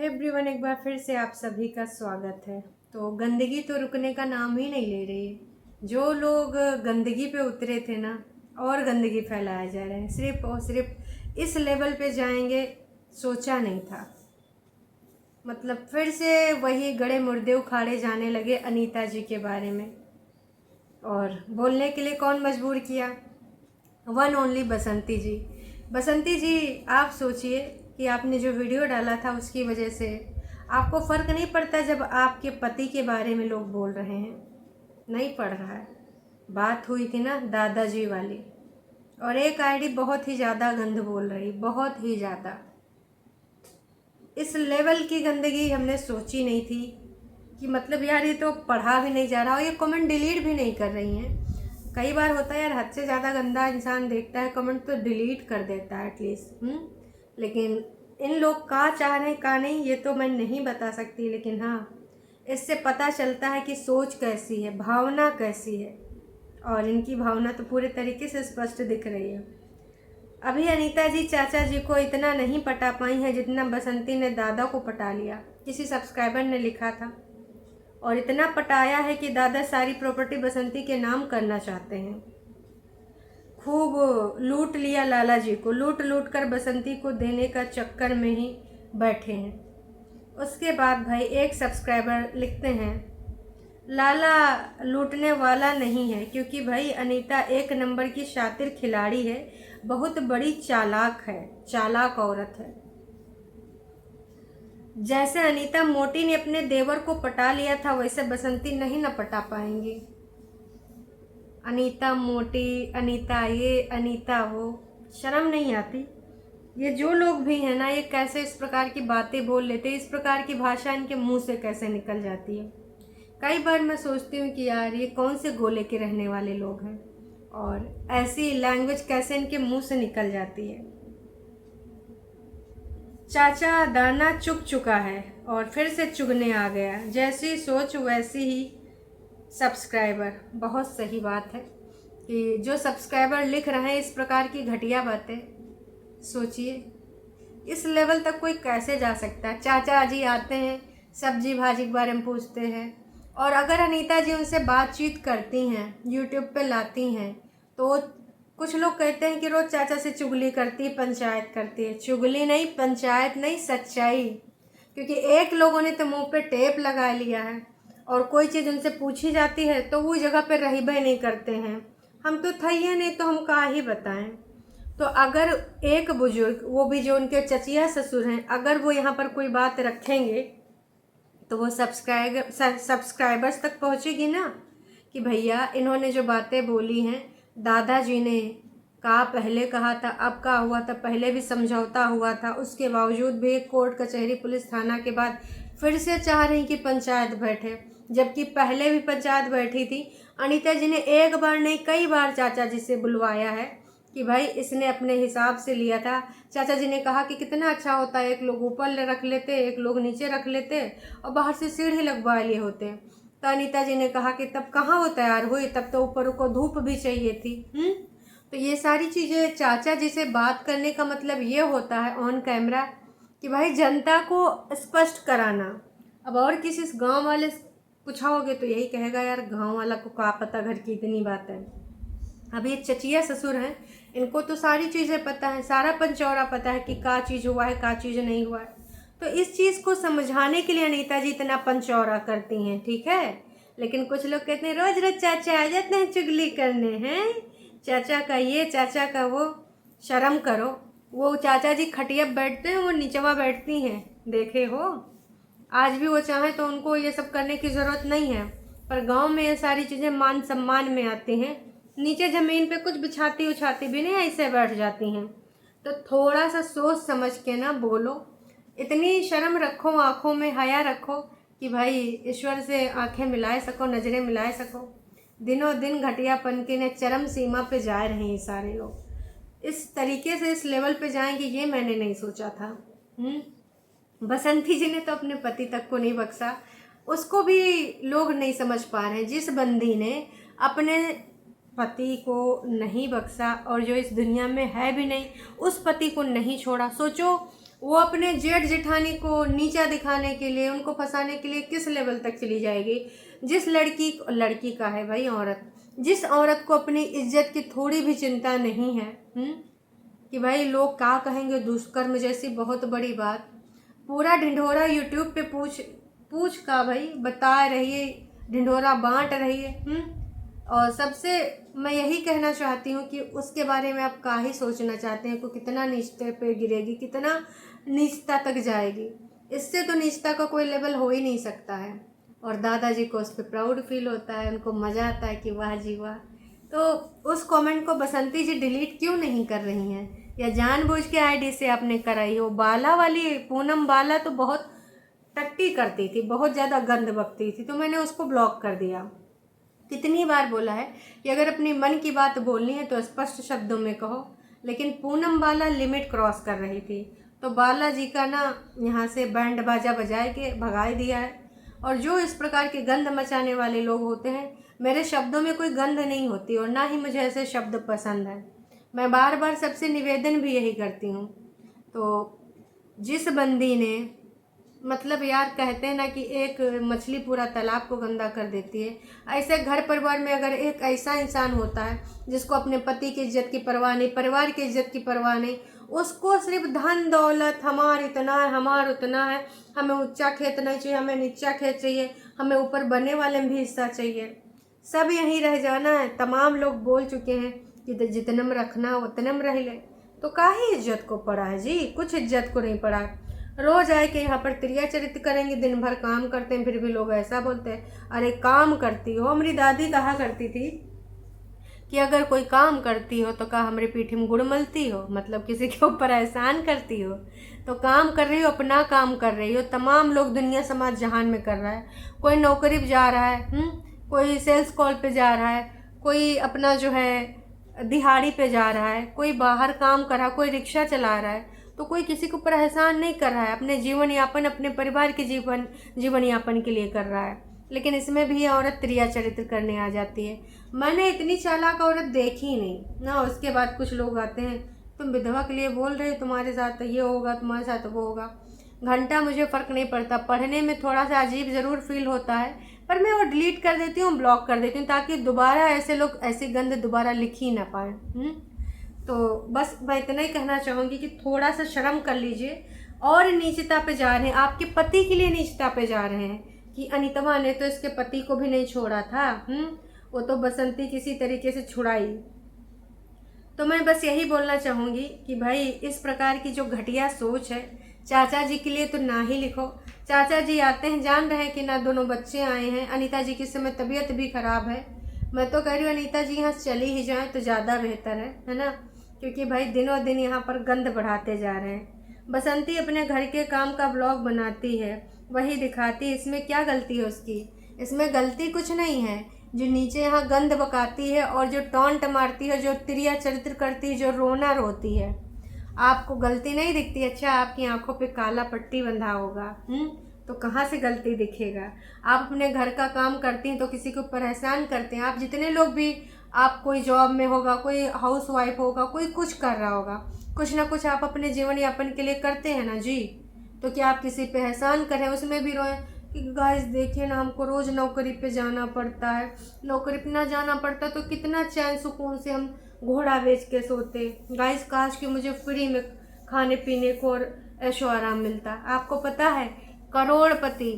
Everyone, एक बार फिर से आप सभी का स्वागत है। तो गंदगी तो रुकने का नाम ही नहीं ले रही है। जो लोग गंदगी पे उतरे थे ना, और गंदगी फैलाए जा रहे हैं। सिर्फ और सिर्फ इस लेवल पे जाएंगे सोचा नहीं था। मतलब फिर से वही गड़े मुर्दे उखाड़े जाने लगे अनीता जी के बारे में। और बोलने के लिए कौन मजबूर किया? वन ओनली बसंती जी। बसंती जी, आप सोचिए कि आपने जो वीडियो डाला था उसकी वजह से आपको फ़र्क नहीं पड़ता जब आपके पति के बारे में लोग बोल रहे हैं? नहीं पड़ रहा है। बात हुई थी ना दादाजी वाली, और एक आईडी बहुत ही ज़्यादा गंद बोल रही, बहुत ही ज़्यादा। इस लेवल की गंदगी हमने सोची नहीं थी कि मतलब यार ये तो पढ़ा भी नहीं जा रहा, और ये कमेंट डिलीट भी नहीं कर रही हैं। कई बार होता है यार, हद से ज़्यादा गंदा इंसान देखता है कमेंट तो डिलीट कर देता है एटलीस्ट। लेकिन इन लोग का चाह रहे का नहीं ये तो मैं नहीं बता सकती, लेकिन हाँ, इससे पता चलता है कि सोच कैसी है, भावना कैसी है। और इनकी भावना तो पूरे तरीके से स्पष्ट दिख रही है। अभी अनीता जी चाचा जी को इतना नहीं पटा पाई हैं जितना बसंती ने दादा को पटा लिया। किसी सब्सक्राइबर ने लिखा था, और इतना पटाया है कि दादा सारी प्रॉपर्टी बसंती के नाम करना चाहते हैं। खूब लूट लिया लाला जी को, लूट लूट कर बसंती को देने का चक्कर में ही बैठे हैं। उसके बाद भाई एक सब्सक्राइबर लिखते हैं, लाला लूटने वाला नहीं है, क्योंकि भाई अनीता एक नंबर की शातिर खिलाड़ी है, बहुत बड़ी चालाक है, चालाक औरत है। जैसे अनीता मोटी ने अपने देवर को पटा लिया था, वैसे बसंती नहीं न पटा पाएंगी। अनीता मोटी, अनीता ये, अनीता वो, शर्म नहीं आती? ये जो लोग भी हैं ना, ये कैसे इस प्रकार की बातें बोल लेते हैं, इस प्रकार की भाषा इनके मुंह से कैसे निकल जाती है? कई बार मैं सोचती हूँ कि यार ये कौन से गोले के रहने वाले लोग हैं, और ऐसी लैंग्वेज कैसे इनके मुंह से निकल जाती है। चाचा दाना चुग चुका है और फिर से चुगने आ गया। जैसी सोच वैसी ही सब्सक्राइबर। बहुत सही बात है कि जो सब्सक्राइबर लिख रहे हैं इस प्रकार की घटिया बातें, सोचिए इस लेवल तक कोई कैसे जा सकता है। चाचा जी आते हैं, सब्जी भाजी के बारे में पूछते हैं, और अगर अनीता जी उनसे बातचीत करती हैं, यूट्यूब पे लाती हैं, तो कुछ लोग कहते हैं कि रोज़ चाचा से चुगली करती है, पंचायत करती है। चुगली नहीं, पंचायत नहीं, सच्चाई। क्योंकि एक लोगों ने तो मुंह पे टेप लगा लिया है, और कोई चीज़ उनसे पूछी जाती है तो वो जगह पे रहीबे नहीं करते हैं। हम तो थे ही नहीं तो हम क्या ही बताएं। तो अगर एक बुजुर्ग, वो भी जो उनके चचिया ससुर हैं, अगर वो यहाँ पर कोई बात रखेंगे तो वो सब्सक्राइबर्स तक पहुँचेगी ना, कि भैया इन्होंने जो बातें बोली हैं, दादाजी ने कहा, पहले कहा था, अब का हुआ था, पहले भी समझौता हुआ था, उसके बावजूद भी कोर्ट कचहरी पुलिस थाना के बाद फिर से चाह रही कि पंचायत बैठे, जबकि पहले भी पंचायत बैठी थी। अनीता जी ने एक बार नहीं कई बार चाचा जी से बुलवाया है कि भाई इसने अपने हिसाब से लिया था। चाचा जी ने कहा कि कितना अच्छा होता है, एक लोग ऊपर रख लेते, एक लोग नीचे रख लेते, और बाहर से सीढ़ी लगवा लिए होते। तो अनीता जी ने कहा कि तब कहाँ वो तैयार हुई, तब तो ऊपर को धूप भी चाहिए थी। तो ये सारी चीज़ें चाचा जी से बात करने का मतलब ये होता है ऑन कैमरा कि भाई जनता को स्पष्ट कराना। अब और किसी गांव वाले पूछाओगे तो यही कहेगा, यार गांव वाला को क्या पता घर की इतनी बात है। अब ये चचिया ससुर हैं, इनको तो सारी चीज़ें पता है, सारा पंचौरा पता है कि क्या चीज़ हुआ है, क्या चीज़ नहीं हुआ है। तो इस चीज़ को समझाने के लिए अनीता जी इतना पंचौरा करती हैं, ठीक है। लेकिन कुछ लोग कहते हैं रोज रोज चाचा आ जाते हैं चुगली करने, हैं चाचा का ये, चाचा का वो। शर्म करो। वो चाचा जी खटिया बैठते हैं, वो नीचवा बैठती हैं, देखे हो। आज भी वो चाहें तो उनको ये सब करने की ज़रूरत नहीं है, पर गांव में ये सारी चीज़ें मान सम्मान में आती हैं। नीचे ज़मीन पे कुछ बिछाती उछाती भी नहीं, ऐसे बैठ जाती हैं। तो थोड़ा सा सोच समझ के ना बोलो। इतनी शर्म रखो, आँखों में हया रखो कि भाई ईश्वर से आंखें मिलाए सको, नज़रें मिलाए सको। दिनों दिन घटियापन के ने चरम सीमा पे जा रहे हैं ये सारे लोग। इस तरीके से इस लेवल पे जाएंगे ये मैंने नहीं सोचा था। बसंती जी ने तो अपने पति तक को नहीं बख्शा, उसको भी लोग नहीं समझ पा रहे हैं। जिस बंदी ने अपने पति को नहीं बख्शा और जो इस दुनिया में है भी नहीं, उस पति को नहीं छोड़ा। सोचो वो अपने जेठ जेठानी को नीचा दिखाने के लिए, उनको फंसाने के लिए किस लेवल तक चली जाएगी। जिस लड़की का है भाई औरत, जिस औरत को अपनी इज्जत की थोड़ी भी चिंता नहीं है कि भाई लोग क्या कहेंगे, दुष्कर्म जैसी बहुत बड़ी बात, पूरा ढिंढोरा यूट्यूब पे पूछ का भाई बता रही है, ढिंढोरा बांट रही है। और सबसे मैं यही कहना चाहती हूँ कि उसके बारे में आप क्या ही सोचना चाहते हैं, को कितना नीचते पे गिरेगी, कितना नीचता तक जाएगी। इससे तो नीचता का कोई लेवल हो ही नहीं सकता है। और दादाजी को उस पर प्राउड फील होता है, उनको मज़ा आता है कि वाह जी वाह। तो उस कमेंट को बसंती जी डिलीट क्यों नहीं कर रही हैं, या जानबूझ के आईडी से आपने कराई हो। बाला वाली पूनम बाला तो बहुत टट्टी करती थी, बहुत ज़्यादा गंद बकती थी, तो मैंने उसको ब्लॉक कर दिया। कितनी बार बोला है कि अगर अपनी मन की बात बोलनी है तो स्पष्ट शब्दों में कहो, लेकिन पूनम बाला लिमिट क्रॉस कर रही थी, तो बाला जी का ना यहाँ से बैंड बाजा बजाए के भगाए दिया है। और जो इस प्रकार के गंद मचाने वाले लोग होते हैं, मेरे शब्दों में कोई गंध नहीं होती और ना ही मुझे ऐसे शब्द पसंद है। मैं बार बार सबसे निवेदन भी यही करती हूँ। तो जिस बंदी ने मतलब यार कहते हैं ना कि एक मछली पूरा तालाब को गंदा कर देती है, ऐसे घर परिवार में अगर एक ऐसा इंसान होता है जिसको अपने पति की इज्जत की परवाह नहीं, परिवार की इज्जत की परवाह नहीं, उसको सिर्फ धन दौलत हमार इतना है, हमार उतना है, हमें ऊंचा खेत नहीं चाहिए, हमें नीचा खेत चाहिए, हमें ऊपर बनने वाले में भी हिस्सा चाहिए, सब यहीं रह जाना है। तमाम लोग बोल चुके हैं कि जितनम रखना उतनम रह ले। तो काहे इज्जत को पड़ा है जी, कुछ इज्जत को नहीं पड़ा। रोज आए कि यहाँ पर त्रिया चरित्र करेंगे, दिन भर काम करते हैं, फिर भी लोग ऐसा बोलते हैं अरे काम करती हो। हमारी दादी कहा करती थी कि अगर कोई काम करती हो तो कहा हमारी पीठी में गुड़ मलती हो, मतलब किसी के ऊपर एहसान करती हो। तो काम कर रही हो, अपना काम कर रही हो। तमाम लोग दुनिया समाज जहान में कर रहा है, कोई नौकरी पे जा रहा है, कोई सेल्स कॉल पे जा रहा है, कोई अपना जो है दिहाड़ी पे जा रहा है, कोई बाहर काम कर रहा है, कोई रिक्शा चला रहा है। तो कोई किसी के ऊपर एहसान नहीं कर रहा है, अपने जीवन यापन, अपने परिवार के जीवन यापन के लिए कर रहा है। लेकिन इसमें भी औरत त्रिया चरित्र करने आ जाती है। मैंने इतनी चालाक औरत देखी नहीं ना। उसके बाद कुछ लोग आते हैं, तुम विधवा के लिए बोल रहे हो, तुम्हारे साथ ये होगा, तुम्हारे साथ वो होगा। घंटा मुझे फ़र्क नहीं पड़ता, पढ़ने में थोड़ा सा अजीब ज़रूर फील होता है, पर मैं वो डिलीट कर देती हूँ, ब्लॉक कर देती हूँ, ताकि दोबारा ऐसे लोग ऐसी गंद दोबारा लिख ही ना पाए। तो बस मैं इतना ही कहना चाहूँगी कि थोड़ा सा शर्म कर लीजिए। और नीचता पे जा रहे हैं, आपके पति के लिए नीचता पे जा रहे हैं कि अनीतवा ने तो इसके पति को भी नहीं छोड़ा था, वो तो बसंती किसी तरीके से छुड़ाई। तो मैं बस यही बोलना चाहूँगी कि भाई इस प्रकार की जो घटिया सोच है, चाचा जी के लिए तो ना ही लिखो। चाचा जी आते हैं, जान रहे हैं कि ना दोनों बच्चे आए हैं, अनीता जी की इस समय तबीयत भी ख़राब है। मैं तो कह रही हूँ अनीता जी यहाँ चली ही जाएँ तो ज़्यादा बेहतर है ना, क्योंकि भाई दिनों दिन यहाँ पर गंद बढ़ाते जा रहे हैं। बसंती अपने घर के काम का ब्लॉग बनाती है, वही दिखाती है, इसमें क्या गलती है उसकी? इसमें गलती कुछ नहीं है। जो नीचे यहाँ गंद बकाती है और जो टॉन्ट मारती है, जो त्रिया चरित्र करती है, जो रोना रोती है, आपको गलती नहीं दिखती? अच्छा, आपकी आंखों पे काला पट्टी बंधा होगा, तो कहाँ से गलती दिखेगा? आप अपने घर का काम करती हैं तो किसी के ऊपर एहसान करते हैं। आप जितने लोग भी, आप कोई जॉब में होगा, कोई हाउस वाइफ होगा, कोई कुछ कर रहा होगा, कुछ ना कुछ आप अपने जीवन यापन के लिए करते हैं ना जी। तो क्या आप किसी पे एहसान करें, उसमें भी रोएं कि गाइस देखिए ना, हमको रोज़ नौकरी पे जाना पड़ता है, नौकरी पे ना जाना पड़ता तो कितना चैन सुकून से हम घोड़ा बेच के सोते। गाइस काश कि मुझे फ्री में खाने पीने को और ऐशो आराम मिलता। आपको पता है करोड़पति,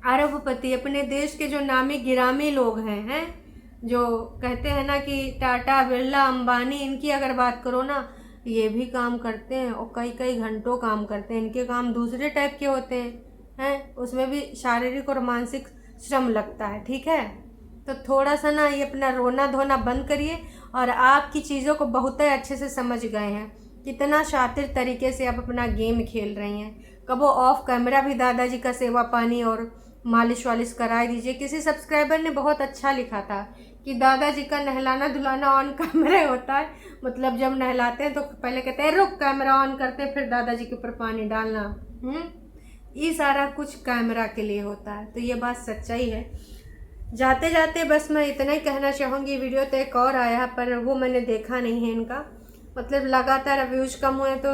अरबपति, अपने देश के जो नामी गिरामी लोग हैं जो कहते हैं ना कि टाटा, बिरला, अंबानी, इनकी अगर बात करो ना, ये भी काम करते हैं और कई कई घंटों काम करते हैं। इनके काम दूसरे टाइप के होते हैं, उसमें भी शारीरिक और मानसिक श्रम लगता है, ठीक है। तो थोड़ा सा ना ये अपना रोना धोना बंद करिए। और आपकी चीज़ों को बहुत ही अच्छे से समझ गए हैं, कितना शातिर तरीके से आप अपना गेम खेल रही हैं। कबो ऑफ कैमरा भी दादाजी का सेवा पानी और मालिश वालिश कराए दीजिए। किसी सब्सक्राइबर ने बहुत अच्छा लिखा था कि दादाजी का नहलाना धुलाना ऑन कैमरा होता है, मतलब जब नहलाते हैं तो पहले कहते हैं रुक, कैमरा ऑन करते हैं, फिर दादाजी के ऊपर पानी डालना। ये सारा कुछ कैमरा के लिए होता है। तो ये बात सच्चाई है। जाते जाते बस मैं इतना ही कहना चाहूँगी। वीडियो तो एक और आया पर वो मैंने देखा नहीं है इनका, मतलब लगातार व्यूज कम हुए तो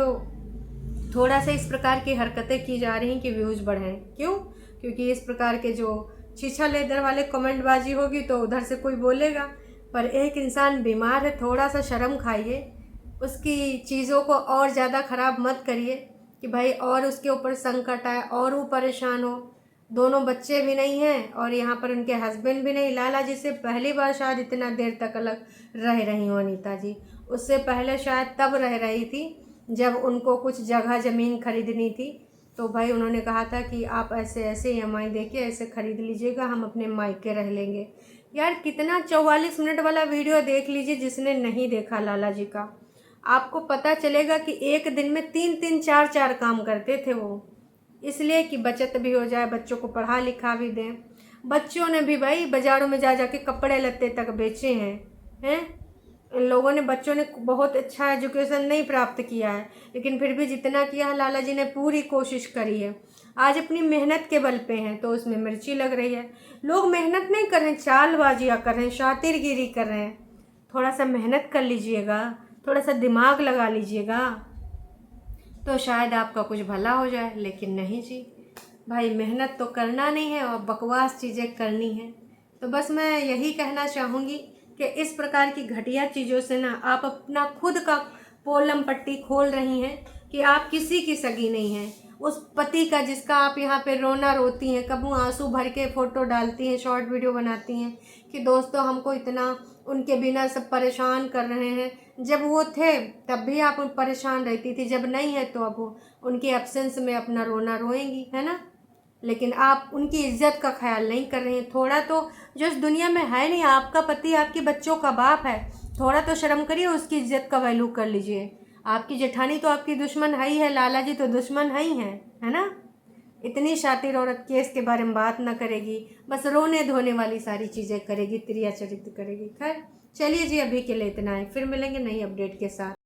थोड़ा सा इस प्रकार की हरकतें की जा रही कि व्यूज़ बढ़ें। क्यों? क्योंकि इस प्रकार के जो छीछा लेदर वाले कमेंटबाजी होगी तो उधर से कोई बोलेगा। पर एक इंसान बीमार है, थोड़ा सा शर्म खाइए, उसकी चीज़ों को और ज़्यादा ख़राब मत करिए कि भाई और उसके ऊपर संकट आए और वो परेशान हो। दोनों बच्चे भी नहीं हैं और यहाँ पर उनके हस्बैंड भी नहीं। लाला जी से पहली बार शायद इतना देर तक अलग रह रही हूँ अनीता जी। उससे पहले शायद तब रह रही थी जब उनको कुछ जगह ज़मीन खरीदनी थी, तो भाई उन्होंने कहा था कि आप ऐसे ऐसे EMI देके ऐसे ख़रीद लीजिएगा, हम अपने मायके रह लेंगे। यार कितना 44 मिनट वाला वीडियो देख लीजिए जिसने नहीं देखा लाला जी का, आपको पता चलेगा कि एक दिन में 3-3 4-4 काम करते थे वो, इसलिए कि बचत भी हो जाए, बच्चों को पढ़ा लिखा भी दें। बच्चों ने भी भाई बाज़ारों में जा जा के कपड़े लत्ते तक बेचे हैं। इन लोगों ने, बच्चों ने बहुत अच्छा एजुकेशन नहीं प्राप्त किया है, लेकिन फिर भी जितना किया है लाला जी ने पूरी कोशिश करी है। आज अपनी मेहनत के बल पे हैं तो उसमें मिर्ची लग रही है। लोग मेहनत नहीं कर रहे हैं, चालबाजियाँ कर रहे हैं, शातिरगिरी कर रहे हैं। थोड़ा सा मेहनत कर लीजिएगा, थोड़ा सा दिमाग लगा लीजिएगा तो शायद आपका कुछ भला हो जाए। लेकिन नहीं जी, भाई मेहनत तो करना नहीं है और बकवास चीज़ें करनी है। तो बस मैं यही कहना चाहूँगी कि इस प्रकार की घटिया चीज़ों से ना आप अपना खुद का पोलम पट्टी खोल रही हैं कि आप किसी की सगी नहीं हैं। उस पति का जिसका आप यहाँ पे रोना रोती हैं, कभी आंसू भर के फ़ोटो डालती हैं, शॉर्ट वीडियो बनाती हैं कि दोस्तों हमको इतना उनके बिना सब परेशान कर रहे हैं। जब वो थे तब भी आप परेशान रहती थी, जब नहीं है तो अब उनके एब्सेंस में अपना रोना रोएंगी, है ना। लेकिन आप उनकी इज्जत का ख्याल नहीं कर रही हैं। थोड़ा तो, जो इस दुनिया में है नहीं, आपका पति आपके बच्चों का बाप है, थोड़ा तो शर्म करिए, उसकी इज्जत का वैल्यू कर लीजिए। आपकी जेठानी तो आपकी दुश्मन है ही है, लाला जी तो दुश्मन है ना। इतनी शातिर औरत केस के बारे में बात ना करेगी, बस रोने धोने वाली सारी चीज़ें करेगी, त्रिया चरित्र करेगी। खैर चलिए जी, अभी के लिए इतना है, फिर मिलेंगे नई अपडेट के साथ।